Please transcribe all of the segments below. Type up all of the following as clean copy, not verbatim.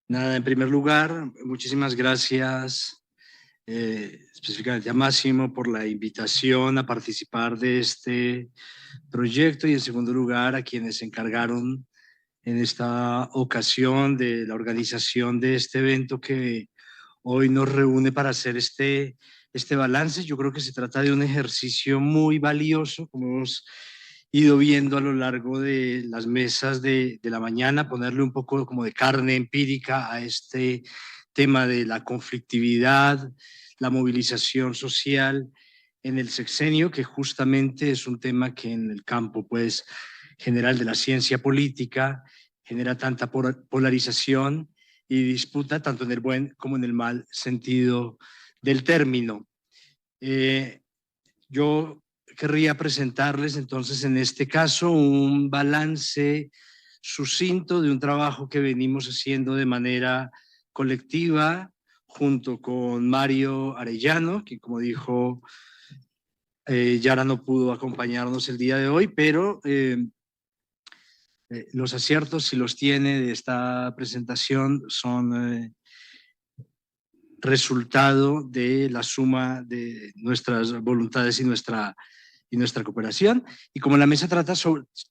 Nada, en primer lugar, muchísimas gracias específicamente a Máximo por la invitación a participar de este proyecto y en segundo lugar a quienes se encargaron en esta ocasión de la organización de este evento que hoy nos reúne para hacer este balance. Yo creo que se trata de un ejercicio muy valioso, como hemos ido viendo a lo largo de las mesas de la mañana, ponerle un poco como de carne empírica a este tema de la conflictividad, la movilización social en el sexenio, que justamente es un tema que en el campo pues, general de la ciencia política genera tanta polarización y disputa, tanto en el buen como en el mal sentido del término. Yo querría presentarles entonces en este caso un balance sucinto de un trabajo que venimos haciendo de manera colectiva junto con Mario Arellano, que como dijo Yara no pudo acompañarnos el día de hoy, pero los aciertos, si los tiene de esta presentación, son resultado de la suma de nuestras voluntades y nuestra cooperación. Y como la mesa trata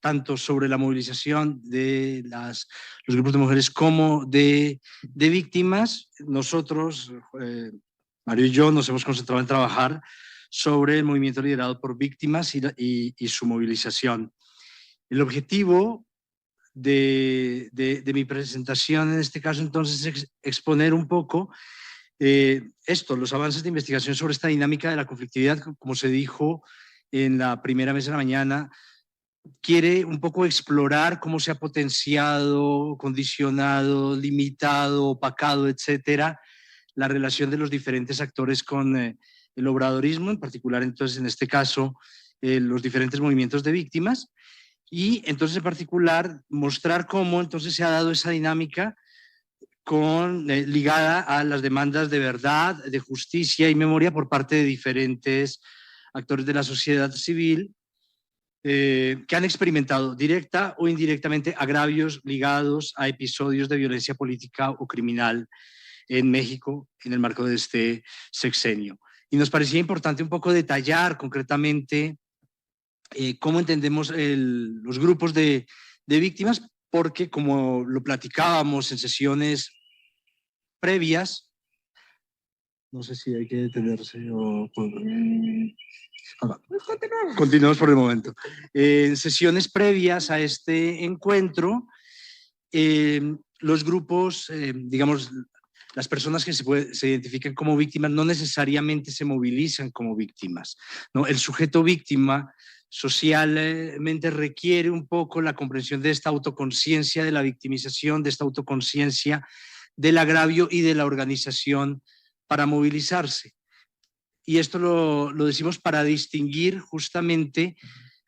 tanto sobre la movilización de los grupos de mujeres como de víctimas, nosotros, Mario y yo, nos hemos concentrado en trabajar sobre el movimiento liderado por víctimas y su movilización. El objetivo de mi presentación en este caso entonces es exponer un poco los avances de investigación sobre esta dinámica de la conflictividad, como se dijo en la primera mesa de la mañana, quiere un poco explorar cómo se ha potenciado, condicionado, limitado, opacado, etcétera, la relación de los diferentes actores con el obradorismo, en particular entonces en este caso los diferentes movimientos de víctimas, y entonces en particular mostrar cómo entonces se ha dado esa dinámica ligada a las demandas de verdad, de justicia y memoria por parte de diferentes actores de la sociedad civil que han experimentado directa o indirectamente agravios ligados a episodios de violencia política o criminal en México en el marco de este sexenio. Y nos parecía importante un poco detallar concretamente cómo entendemos los grupos de víctimas, porque como lo platicábamos en sesiones previas, no sé si hay que detenerse o... Continuamos por el momento. En sesiones previas a este encuentro, los grupos, digamos, las personas que se identifican como víctimas no necesariamente se movilizan como víctimas, ¿no? El sujeto víctima socialmente requiere un poco la comprensión de esta autoconciencia de la victimización, de esta autoconciencia del agravio y de la organización para movilizarse. Y esto lo decimos para distinguir justamente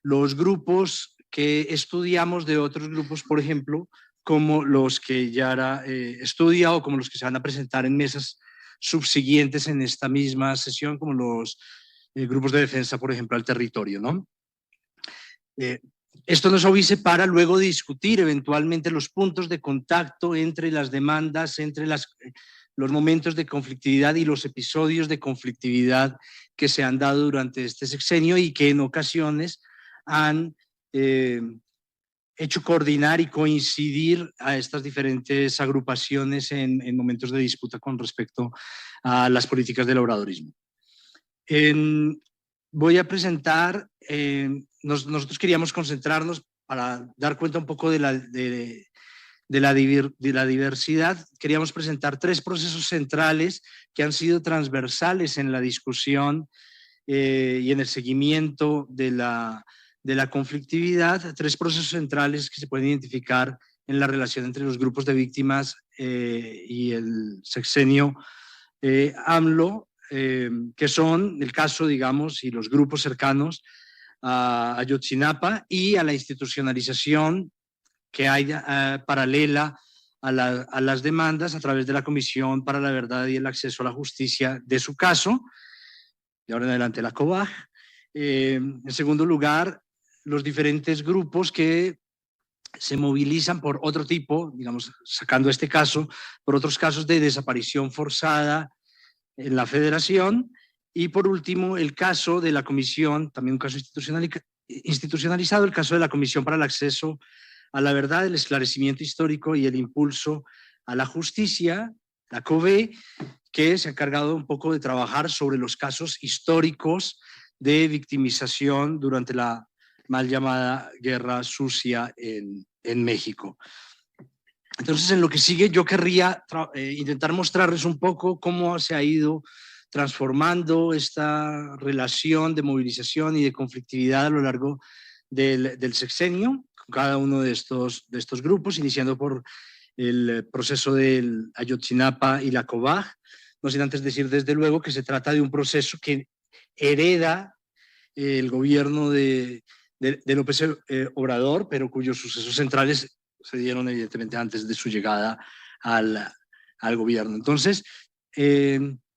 los grupos que estudiamos de otros grupos, por ejemplo, como los que Yara estudia o como los que se van a presentar en mesas subsiguientes en esta misma sesión, como los grupos de defensa, por ejemplo, al territorio, ¿no? Esto nos avise para luego discutir eventualmente los puntos de contacto entre las demandas, entre los momentos de conflictividad y los episodios de conflictividad que se han dado durante este sexenio y que en ocasiones han hecho coordinar y coincidir a estas diferentes agrupaciones en momentos de disputa con respecto a las políticas del obradorismo. Voy a presentar, nosotros queríamos concentrarnos para dar cuenta un poco de la diversidad. Queríamos presentar 3 procesos centrales que han sido transversales en la discusión y en el seguimiento de la conflictividad, 3 procesos centrales que se pueden identificar en la relación entre los grupos de víctimas y el sexenio AMLO, que son el caso, digamos, y los grupos cercanos a Ayotzinapa y a la institucionalización que hay paralela a las demandas a través de la Comisión para la Verdad y el Acceso a la Justicia de su caso, y ahora en adelante la COBAG. En segundo lugar, los diferentes grupos que se movilizan por otro tipo, digamos, sacando este caso, por otros casos de desaparición forzada en la federación. Y por último, el caso de la comisión, también un caso institucionalizado, el caso de la Comisión para el Acceso a la Verdad, el Esclarecimiento Histórico y el Impulso a la Justicia, la COVE, que se ha encargado un poco de trabajar sobre los casos históricos de victimización durante la mal llamada Guerra Sucia en México. Entonces, en lo que sigue, yo querría intentar mostrarles un poco cómo se ha ido transformando esta relación de movilización y de conflictividad a lo largo del sexenio, con cada uno de estos grupos, iniciando por el proceso del Ayotzinapa y la COBAG, no sin antes decir desde luego que se trata de un proceso que hereda el gobierno de López Obrador, pero cuyos sucesos centrales se dieron evidentemente antes de su llegada al gobierno. Entonces,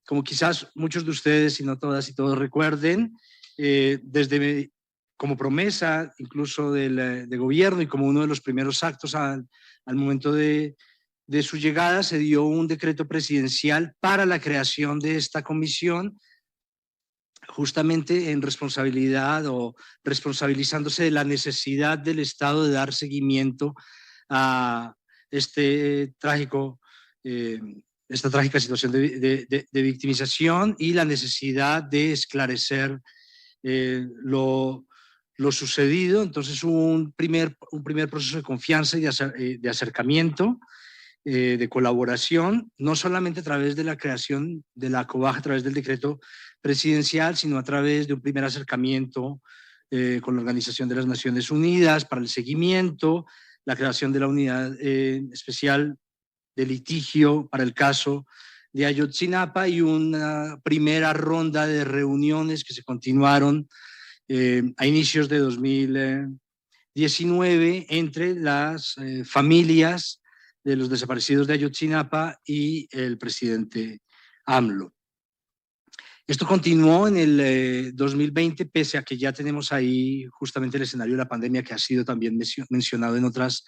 como quizás muchos de ustedes, y no todas y todos recuerden, desde como promesa incluso del gobierno y como uno de los primeros actos al momento de su llegada, se dio un decreto presidencial para la creación de esta comisión, justamente en responsabilidad o responsabilizándose de la necesidad del Estado de dar seguimiento a este trágico, esta trágica situación de victimización y la necesidad de esclarecer lo sucedido. Entonces hubo un primer proceso de confianza y de acercamiento, de colaboración, no solamente a través de la creación de la COBAG, a través del decreto presidencial, sino a través de un primer acercamiento con la Organización de las Naciones Unidas para el seguimiento, la creación de la unidad especial de litigio para el caso de Ayotzinapa y una primera ronda de reuniones que se continuaron a inicios de 2019 entre las familias de los desaparecidos de Ayotzinapa y el presidente AMLO. Esto continuó en el 2020, pese a que ya tenemos ahí justamente el escenario de la pandemia que ha sido también mencionado en otras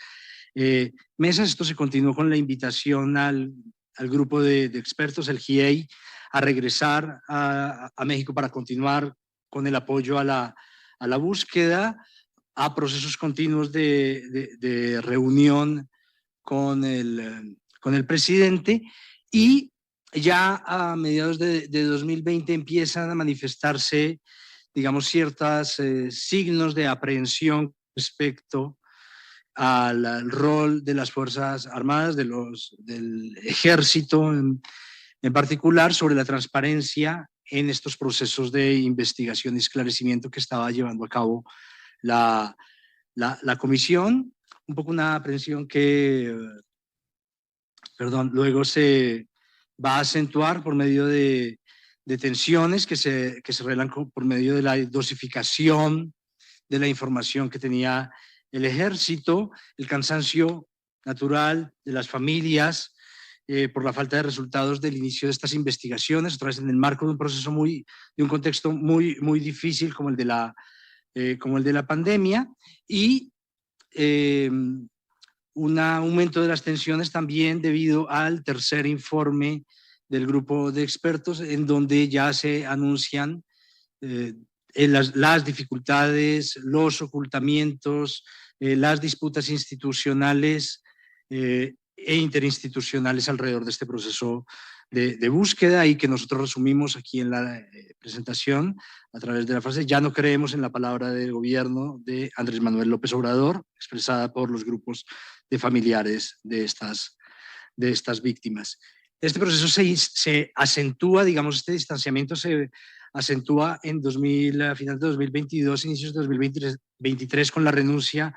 mesas. Esto se continuó con la invitación al grupo de expertos, el GIEI, a regresar a México para continuar con el apoyo a la búsqueda, a procesos continuos de reunión con el presidente, y ya a mediados de 2020 empiezan a manifestarse, digamos, ciertos signos de aprehensión respecto al rol de las Fuerzas Armadas, del Ejército en particular, sobre la transparencia en estos procesos de investigación y esclarecimiento que estaba llevando a cabo la comisión. Un poco una aprehensión que, luego se va a acentuar por medio de tensiones que se revelan por medio de la dosificación de la información que tenía el ejército, el cansancio natural de las familias por la falta de resultados del inicio de estas investigaciones, otra vez en el marco de un proceso de un contexto muy difícil como el de la pandemia, y un aumento de las tensiones también debido al tercer informe del grupo de expertos, en donde ya se anuncian las dificultades, los ocultamientos, las disputas institucionales e interinstitucionales alrededor de este proceso de búsqueda, y que nosotros resumimos aquí en la presentación a través de la frase: ya no creemos en la palabra del gobierno de Andrés Manuel López Obrador, expresada por los grupos de familiares de estas víctimas. Este proceso se acentúa, digamos, este distanciamiento se acentúa a finales de 2022, inicios de 2023, con la renuncia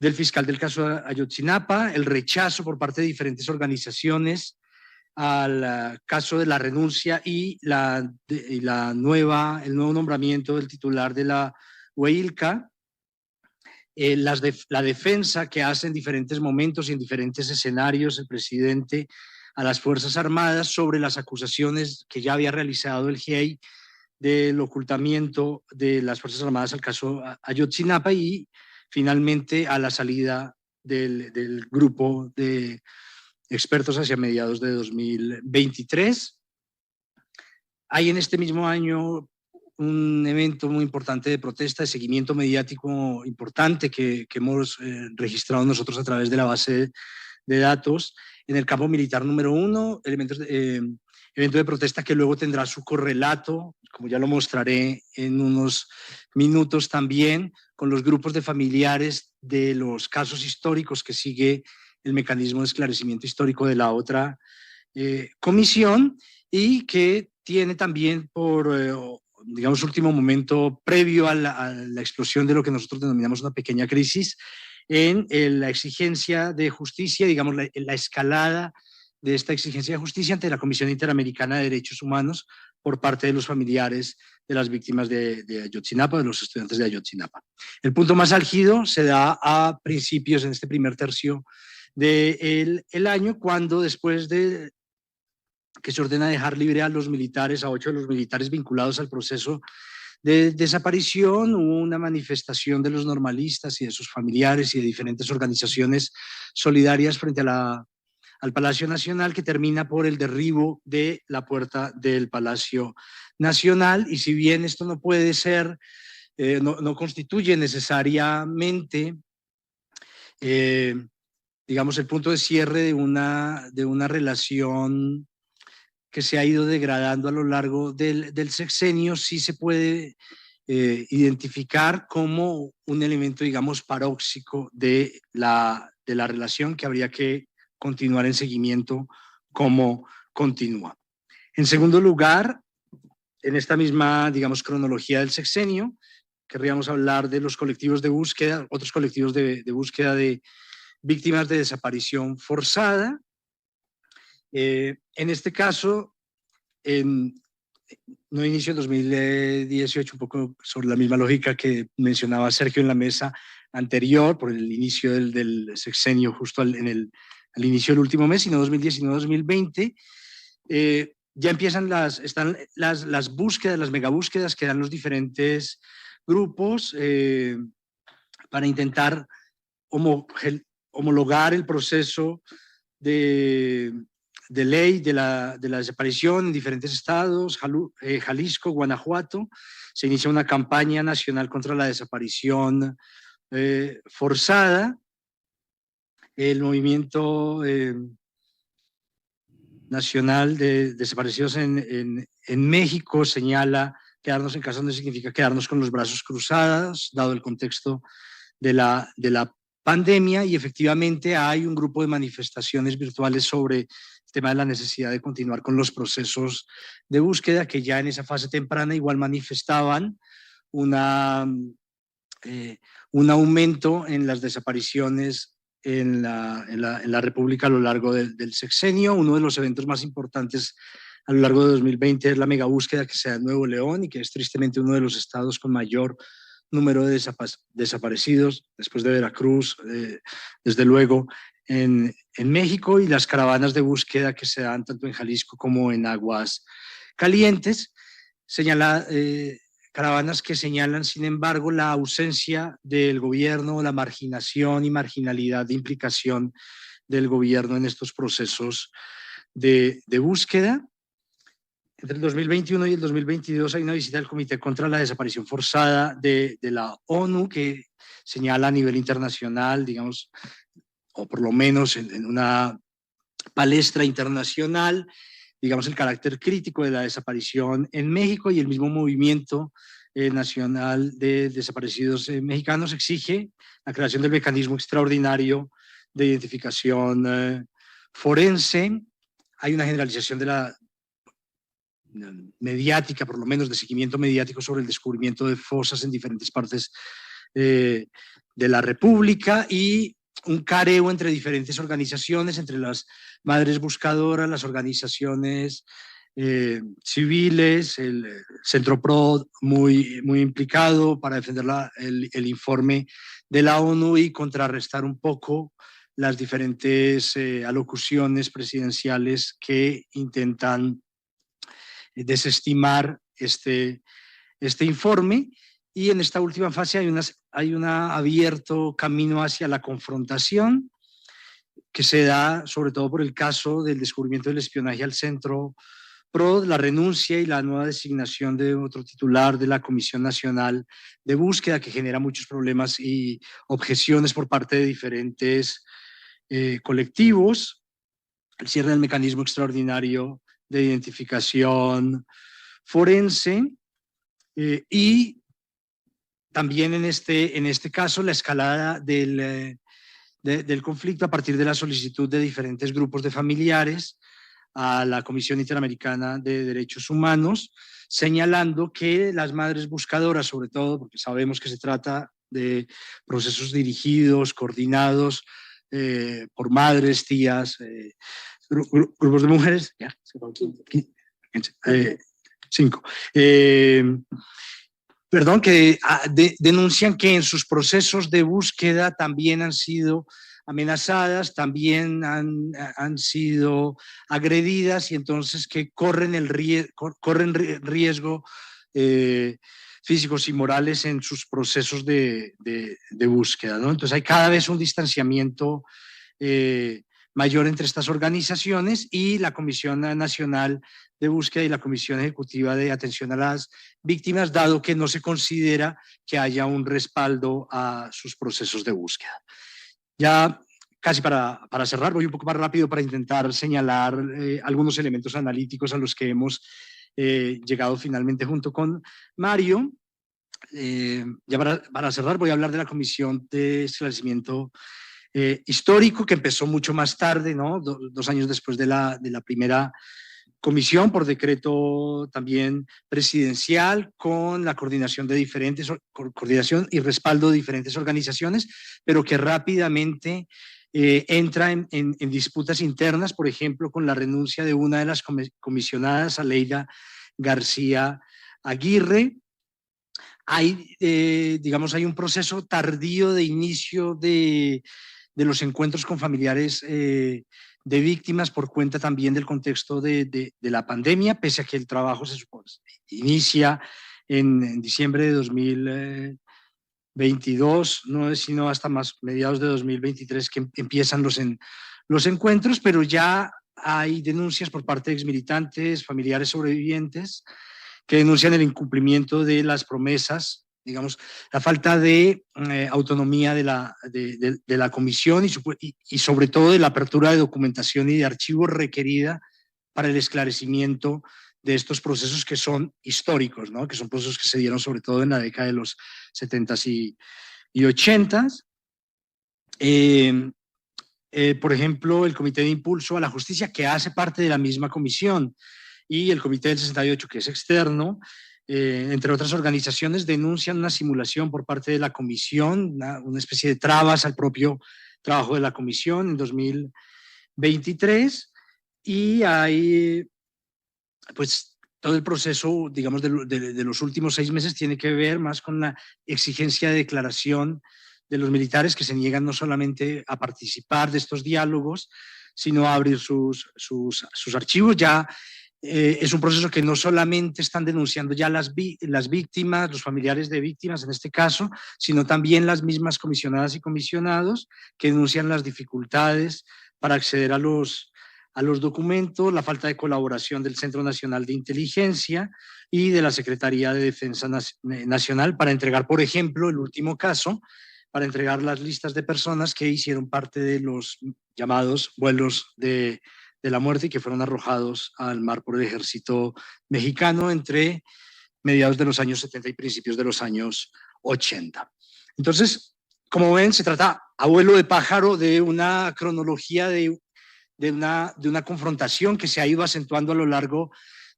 del fiscal del caso Ayotzinapa, el rechazo por parte de diferentes organizaciones al caso de la renuncia y el nuevo nombramiento del titular de la UEILCA, la defensa que hace en diferentes momentos y en diferentes escenarios el presidente a las Fuerzas Armadas sobre las acusaciones que ya había realizado el GIEI del ocultamiento de las Fuerzas Armadas al caso Ayotzinapa, y finalmente a la salida del grupo de expertos hacia mediados de 2023. Hay en este mismo año un evento muy importante de protesta, de seguimiento mediático importante que hemos registrado nosotros a través de la base de datos en el campo militar número 1, evento de protesta que luego tendrá su correlato, como ya lo mostraré en unos minutos también, con los grupos de familiares de los casos históricos que sigue el mecanismo de esclarecimiento histórico de la otra comisión, y que tiene también por, digamos, último momento previo a la explosión de lo que nosotros denominamos una pequeña crisis, en la exigencia de justicia, digamos, la escalada de esta exigencia de justicia ante la Comisión Interamericana de Derechos Humanos por parte de los familiares de las víctimas de Ayotzinapa, de los estudiantes de Ayotzinapa. El punto más álgido se da a principios, en este primer tercio del año, cuando después de que se ordena dejar libre a los militares, a 8 de los militares vinculados al proceso de desaparición, hubo una manifestación de los normalistas y de sus familiares y de diferentes organizaciones solidarias frente al Palacio Nacional, que termina por el derribo de la puerta del Palacio Nacional. Y si bien esto no puede ser, no constituye necesariamente, digamos, el punto de cierre de una relación que se ha ido degradando a lo largo del sexenio, sí se puede identificar como un elemento, digamos, paróxico de la relación, que habría que continuar en seguimiento como continúa. En segundo lugar, en esta misma, digamos, cronología del sexenio, querríamos hablar de los colectivos de búsqueda, otros colectivos de búsqueda de víctimas de desaparición forzada. En este caso, no inicio en 2018, un poco sobre la misma lógica que mencionaba Sergio en la mesa anterior, por el inicio del sexenio, justo al inicio del último mes, sino 2019, 2020. Ya empiezan las búsquedas, las megabúsquedas que dan los diferentes grupos para intentar homologar el proceso de ley de la desaparición en diferentes estados, Jalisco, Guanajuato. Se inicia una campaña nacional contra la desaparición forzada. El movimiento nacional de desaparecidos en México señala: quedarnos en casa no significa quedarnos con los brazos cruzados, dado el contexto de la pandemia, y efectivamente hay un grupo de manifestaciones virtuales sobre el tema de la necesidad de continuar con los procesos de búsqueda, que ya en esa fase temprana igual manifestaban un aumento en las desapariciones en la República a lo largo del sexenio. Uno de los eventos más importantes a lo largo de 2020 es la megabúsqueda que se da en Nuevo León, y que es tristemente uno de los estados con mayor número de desaparecidos, después de Veracruz, desde luego en México, y las caravanas de búsqueda que se dan tanto en Jalisco como en Aguas Calientes. Caravanas que señalan, sin embargo, la ausencia del gobierno, la marginación y marginalidad de implicación del gobierno en estos procesos de búsqueda. Entre el 2021 y el 2022 hay una visita del Comité contra la Desaparición Forzada de la ONU, que señala a nivel internacional, digamos, o por lo menos en una palestra internacional, digamos, el carácter crítico de la desaparición en México, y el mismo movimiento nacional de desaparecidos mexicanos exige la creación del mecanismo extraordinario de identificación forense. Hay una generalización de la mediática, por lo menos de seguimiento mediático, sobre el descubrimiento de fosas en diferentes partes de la República, y un careo entre diferentes organizaciones, entre las madres buscadoras, las organizaciones civiles, el Centro PRO muy implicado para defender el informe de la ONU y contrarrestar un poco las diferentes alocuciones presidenciales que intentan desestimar este informe. y en esta última fase hay un abierto camino hacia la confrontación, que se da sobre todo por el caso del descubrimiento del espionaje al Centro PROD, la renuncia y la nueva designación de otro titular de la Comisión Nacional de Búsqueda, que genera muchos problemas y objeciones por parte de diferentes colectivos, el cierre del mecanismo extraordinario de identificación forense y también en este caso la escalada del conflicto a partir de la solicitud de diferentes grupos de familiares a la Comisión Interamericana de Derechos Humanos, señalando que las madres buscadoras, sobre todo, porque sabemos que se trata de procesos dirigidos, coordinados por madres, tías, grupos de mujeres, ya, 5, perdón, que denuncian que en sus procesos de búsqueda también han sido amenazadas, también han sido agredidas y entonces que corren riesgo físicos y morales en sus procesos de búsqueda, ¿no? Entonces hay cada vez un distanciamiento mayor entre estas organizaciones y la Comisión Nacional de Búsqueda y la Comisión Ejecutiva de Atención a las Víctimas, dado que no se considera que haya un respaldo a sus procesos de búsqueda. Ya casi para cerrar, voy un poco más rápido para intentar señalar algunos elementos analíticos a los que hemos llegado finalmente junto con Mario. Ya para cerrar voy a hablar de la Comisión de Esclarecimiento histórico, que empezó mucho más tarde, ¿no? 2 años después de la primera comisión, por decreto también presidencial, con la coordinación coordinación y respaldo de diferentes organizaciones, pero que rápidamente entra en disputas internas, por ejemplo, con la renuncia de una de las comisionadas, Aleida García Aguirre. Hay, hay un proceso tardío de inicio de los encuentros con familiares de víctimas por cuenta también del contexto de la pandemia, pese a que el trabajo se supone inicia en diciembre de 2022, no es sino hasta más mediados de 2023 que empiezan los encuentros, pero ya hay denuncias por parte de exmilitantes, familiares sobrevivientes, que denuncian el incumplimiento de las promesas, digamos, la falta de autonomía de la comisión y sobre todo de la apertura de documentación y de archivos requerida para el esclarecimiento de estos procesos que son históricos, ¿no? Que son procesos que se dieron sobre todo en la década de los 70s y 80s. Por ejemplo, el Comité de Impulso a la Justicia, que hace parte de la misma comisión, y el Comité del 68, que es externo, entre otras organizaciones, denuncian una simulación por parte de la comisión, una especie de trabas al propio trabajo de la comisión en 2023, y hay, pues, todo el proceso, digamos, de los últimos 6 meses tiene que ver más con la exigencia de declaración de los militares, que se niegan no solamente a participar de estos diálogos, sino a abrir sus archivos. Ya es un proceso que no solamente están denunciando ya las víctimas, los familiares de víctimas en este caso, sino también las mismas comisionadas y comisionados que denuncian las dificultades para acceder a los documentos, la falta de colaboración del Centro Nacional de Inteligencia y de la Secretaría de Defensa Nacional para entregar, por ejemplo, el último caso, para entregar las listas de personas que hicieron parte de los llamados vuelos de la muerte y que fueron arrojados al mar por el ejército mexicano entre mediados de los años 70 y principios de los años 80. Entonces, como ven, se trata a vuelo de pájaro de una cronología de una confrontación que se ha ido acentuando a lo largo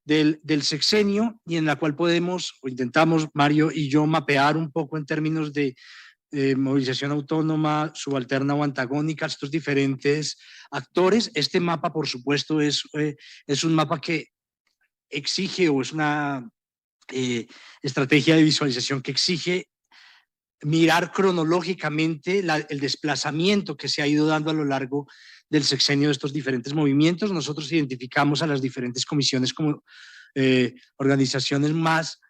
del sexenio y en la cual podemos o intentamos, Mario y yo, mapear un poco en términos de movilización autónoma, subalterna o antagónica, estos diferentes actores. Este mapa, por supuesto, es un mapa que exige o es una estrategia de visualización que exige mirar cronológicamente el desplazamiento que se ha ido dando a lo largo del sexenio de estos diferentes movimientos. Nosotros identificamos a las diferentes comisiones como organizaciones más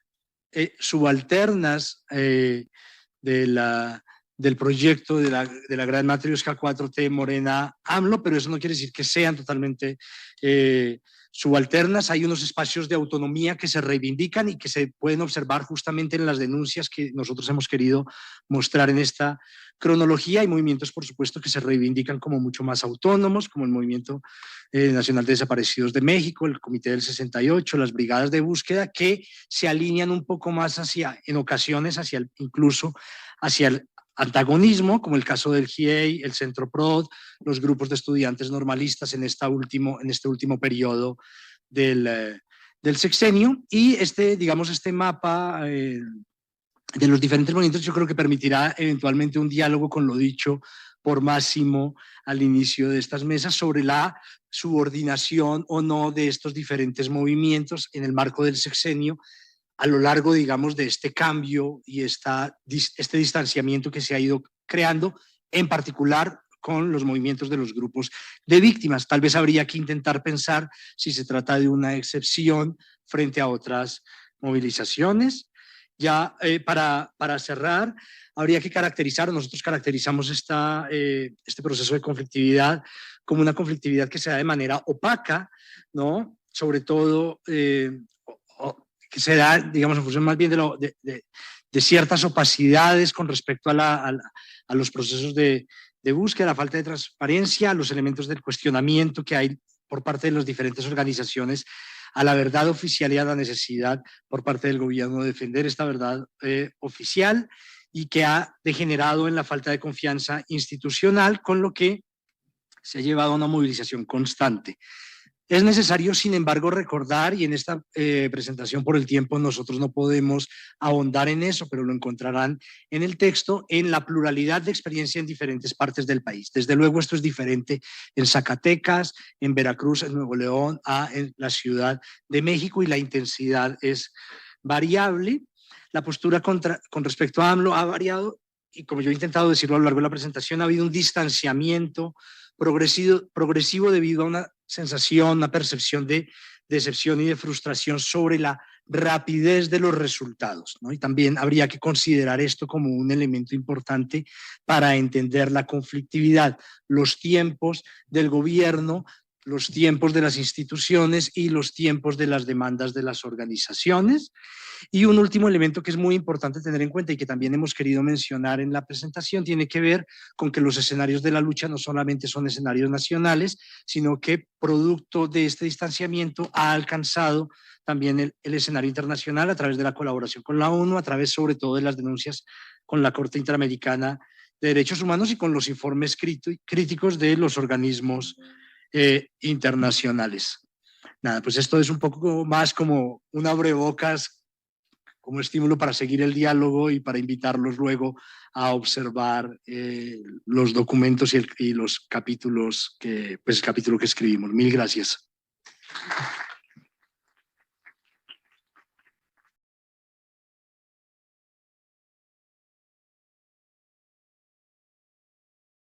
subalternas del proyecto de la Gran Matriosca 4T Morena AMLO, pero eso no quiere decir que sean totalmente subalternas. Hay unos espacios de autonomía que se reivindican y que se pueden observar justamente en las denuncias que nosotros hemos querido mostrar en esta cronología. Hay movimientos, por supuesto, que se reivindican como mucho más autónomos, como el Movimiento Nacional de Desaparecidos de México, el Comité del 68, las brigadas de búsqueda, que se alinean un poco más hacia, en ocasiones, incluso hacia el antagonismo, como el caso del GIEI, el Centro PROD, los grupos de estudiantes normalistas en este último periodo del sexenio. Y digamos, este mapa de los diferentes movimientos yo creo que permitirá eventualmente un diálogo con lo dicho por Máximo al inicio de estas mesas sobre la subordinación o no de estos diferentes movimientos en el marco del sexenio a lo largo, digamos, de este cambio y este distanciamiento que se ha ido creando, en particular con los movimientos de los grupos de víctimas. Tal vez habría que intentar pensar si se trata de una excepción frente a otras movilizaciones. Ya para cerrar, habría que caracterizar, nosotros caracterizamos este proceso de conflictividad como una conflictividad que se da de manera opaca, ¿no? Sobre todo que se da, digamos, en función más bien de ciertas opacidades con respecto a los procesos de búsqueda, la falta de transparencia, los elementos del cuestionamiento que hay por parte de las diferentes organizaciones a la verdad oficial y a la necesidad por parte del gobierno de defender esta verdad oficial, y que ha degenerado en la falta de confianza institucional, con lo que se ha llevado a una movilización constante. Es necesario, sin embargo, recordar, y en esta presentación por el tiempo nosotros no podemos ahondar en eso, pero lo encontrarán en el texto, en la pluralidad de experiencia en diferentes partes del país. Desde luego esto es diferente en Zacatecas, en Veracruz, en Nuevo León, en la Ciudad de México, y la intensidad es variable. La postura con respecto a AMLO ha variado, y como yo he intentado decirlo a lo largo de la presentación, ha habido un distanciamiento progresivo debido a una sensación, una percepción de decepción y de frustración sobre la rapidez de los resultados, ¿no? Y también habría que considerar esto como un elemento importante para entender la conflictividad, los tiempos del gobierno, los tiempos de las instituciones y los tiempos de las demandas de las organizaciones. Y un último elemento que es muy importante tener en cuenta y que también hemos querido mencionar en la presentación tiene que ver con que los escenarios de la lucha no solamente son escenarios nacionales, sino que producto de este distanciamiento ha alcanzado también el escenario internacional a través de la colaboración con la ONU, a través sobre todo de las denuncias con la Corte Interamericana de Derechos Humanos y con los informes críticos de los organismos internacionales. Nada, pues esto es un poco más como un abrebocas, como estímulo para seguir el diálogo y para invitarlos luego a observar los documentos y los capítulos, pues el capítulo que escribimos. Mil gracias.